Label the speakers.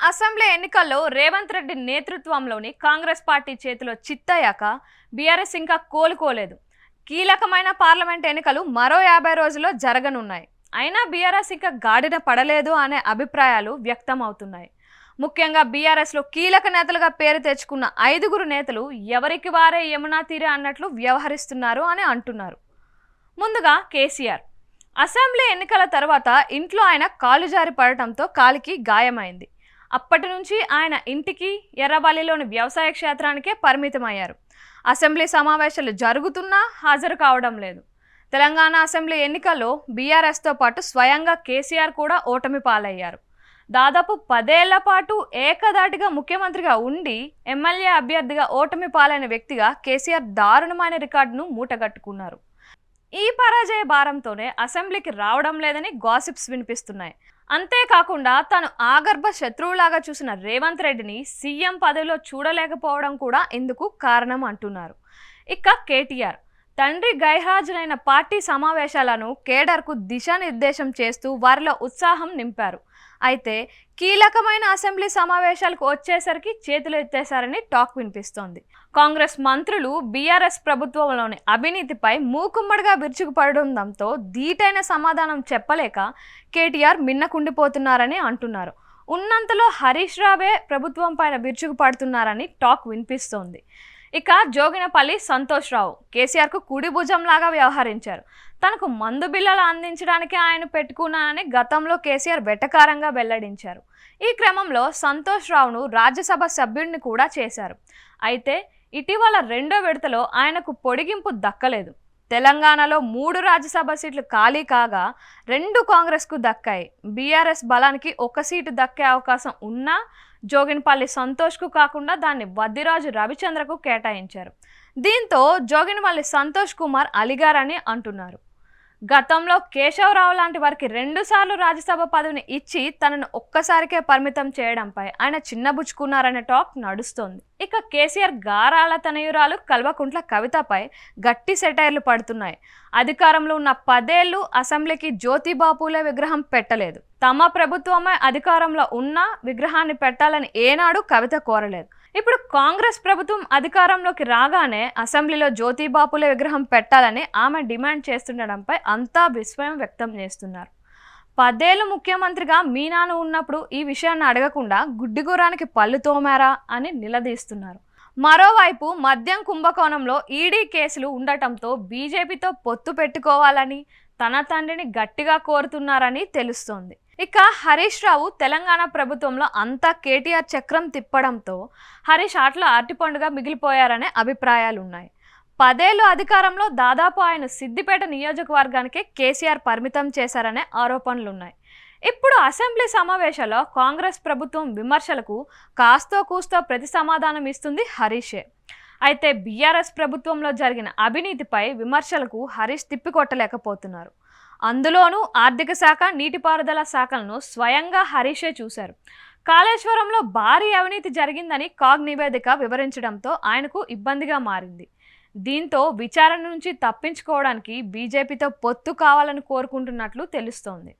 Speaker 1: Assembly ఎన్నికల్లో రేవంత్ రెడ్డి నేతృత్వంలోని Congress party చేతిలో చిత్తయ్యాక బీఆర్ఎస్ ఇంకా కోలుకోలేదు. కీలకమైన పార్లమెంట్ ఎన్నికలు మరో 50 రోజుల్లో జరగనున్నాయి. అయినా బీఆర్ఎస్ ఇంకా గాడిన పడలేదు అనే అభిప్రాయాలు వ్యక్తం అవుతున్నాయి. ముఖ్యంగా బీఆర్ఎస్లో కీలక నేతలుగా పేరు తెచ్చుకున్న 5గురు నేతలు ఎవరికి వారే యమునా తీరే అన్నట్లు వ్యవహరిస్తున్నారు అని అంటున్నారు. ముందుగా కేసీఆర్. అసెంబ్లీ ఎన్నికల తర్వాత ఇంట్లో ఆయన కాలు జారి పడటంతో కాలికి గాయమైంది. అప్పటి నుంచి ఆయన ఇంటికి ఎర్రవల్లిలోని వ్యవసాయ క్షేత్రానికే పరిమితమయ్యారు. అసెంబ్లీ సమావేశాలు జరుగుతున్నా హాజరు కావడం లేదు. తెలంగాణ అసెంబ్లీ ఎన్నికల్లో బీఆర్ఎస్తో పాటు స్వయంగా కేసీఆర్ కూడా ఓటమి పాలయ్యారు. దాదాపు 10 ఏళ్ల పాటు ఏకదాటిగా ముఖ్యమంత్రిగా ఉండి ఎమ్మెల్యే అభ్యర్థిగా ఓటమి పాలైన వ్యక్తిగా కేసీఆర్ దారుణమైన రికార్డును మూటగట్టుకున్నారు. ఈ పరాజయ భారంతోనే అసెంబ్లీకి రావడం లేదని గాసిప్స్ వినిపిస్తున్నాయి. అంతేకాకుండా తను ఆగర్భ శత్రువులాగా చూసిన రేవంత్ రెడ్డిని సీఎం పదవిలో చూడలేకపోవడం కూడా ఇందుకు కారణం అంటున్నారు. ఇక కేటీఆర్ తండ్రి గైర్హాజరైన పార్టీ సమావేశాలను కేడర్కు దిశానిర్దేశం చేస్తూ వారిలో ఉత్సాహం నింపారు. అయితే కీలకమైన అసెంబ్లీ సమావేశాలకు వచ్చేసరికి చేతులు ఎత్తేశారని టాక్ వినిపిస్తోంది. కాంగ్రెస్ మంత్రులు బీఆర్ఎస్ ప్రభుత్వంలోని అవినీతిపై మూకుమ్మడిగా విరుచుకుపడడంతో ధీటైన సమాధానం చెప్పలేక కేటీఆర్ మిన్నకుండిపోతున్నారని అంటున్నారు. ఉన్నంతలో హరీష్ రావే ప్రభుత్వం పైన విరుచుకుపడుతున్నారని టాక్ వినిపిస్తోంది. ఇక జోగినపల్లి సంతోష్ రావు కేసీఆర్కు కుడి భుజంలాగా వ్యవహరించారు. తనకు మందు బిల్లలు అందించడానికి ఆయన పెట్టుకున్నానని గతంలో కేసీఆర్ వెటకారంగా వెల్లడించారు. ఈ క్రమంలో సంతోష్ రావును రాజ్యసభ సభ్యుడిని కూడా చేశారు. అయితే ఇటీవల 2వ విడతలో ఆయనకు పొడిగింపు దక్కలేదు. తెలంగాణలో 3 రాజ్యసభ సీట్లు ఖాళీ కాగా 2 కాంగ్రెస్కు దక్కాయి. బీఆర్ఎస్ బలానికి 1 సీటు దక్కే అవకాశం ఉన్నా జోగినపల్లి సంతోష్కు కాకుండా దాన్ని వద్దిరాజు రవిచంద్రకు కేటాయించారు. దీంతో జోగినపల్లి సంతోష్ కుమార్ అలిగారని అంటున్నారు. గతంలో కేశవరావు లాంటి వారికి 2 సార్లు రాజ్యసభ పదవిని ఇచ్చి తనను ఒక్కసారికే పరిమితం చేయడంపై ఆయన చిన్నబుచ్చుకున్నారనే టాక్ నడుస్తోంది. ఇక కేసీఆర్ గారాల తనయురాలు కల్వకుంట్ల కవితపై గట్టి సెటైర్లు పడుతున్నాయి. అధికారంలో ఉన్న 10 ఏళ్లు అసెంబ్లీకి జ్యోతిబాపులే విగ్రహం పెట్టలేదు. తమ ప్రభుత్వమే అధికారంలో ఉన్న విగ్రహాన్ని పెట్టాలని ఏనాడు కవిత కోరలేదు. ఇప్పుడు కాంగ్రెస్ ప్రభుత్వం అధికారంలోకి రాగానే అసెంబ్లీలో జ్యోతిబాపులే విగ్రహం పెట్టాలని ఆమె డిమాండ్ చేస్తుండడంపై అంతా విస్మయం వ్యక్తం చేస్తున్నారు. 10 ఏళ్లు ముఖ్యమంత్రిగా మీనాను ఉన్నప్పుడు ఈ విషయాన్ని అడగకుండా గుడ్డిగురానికి పళ్ళు తోమారా అని నిలదీస్తున్నారు. మరోవైపు మద్యం కుంభకోణంలో ఈడీ కేసులు ఉండటంతో బీజేపీతో పొత్తు పెట్టుకోవాలని తన తండ్రిని గట్టిగా కోరుతున్నారని తెలుస్తోంది. ఇక హరీష్ రావు తెలంగాణ ప్రభుత్వంలో అంతా కేటీఆర్ చక్రం తిప్పడంతో హరీష్ ఆటలో అరటిపండుగా మిగిలిపోయారనే అభిప్రాయాలున్నాయి. 10 ఏళ్లు అధికారంలో దాదాపు ఆయన సిద్దిపేట నియోజకవర్గానికే కేసీఆర్ పరిమితం చేశారనే ఆరోపణలున్నాయి. ఇప్పుడు అసెంబ్లీ సమావేశాల్లో కాంగ్రెస్ ప్రభుత్వం విమర్శలకు కాస్తో కూస్తో ప్రతి సమాధానం ఇస్తుంది హరీషే. అయితే బీఆర్ఎస్ ప్రభుత్వంలో జరిగిన అవినీతిపై విమర్శలకు హరీష్ తిప్పికొట్టలేకపోతున్నారు. అందులోనూ ఆర్థిక శాఖ, నీటిపారుదల శాఖలను స్వయంగా హరీషే చూశారు. కాళేశ్వరంలో భారీ అవినీతి జరిగిందని కాగ్ నివేదిక వివరించడంతో ఆయనకు ఇబ్బందిగా మారింది. దీంతో విచారణ నుంచి తప్పించుకోవడానికి బీజేపీతో పొత్తు కావాలని కోరుకుంటున్నట్లు తెలుస్తోంది.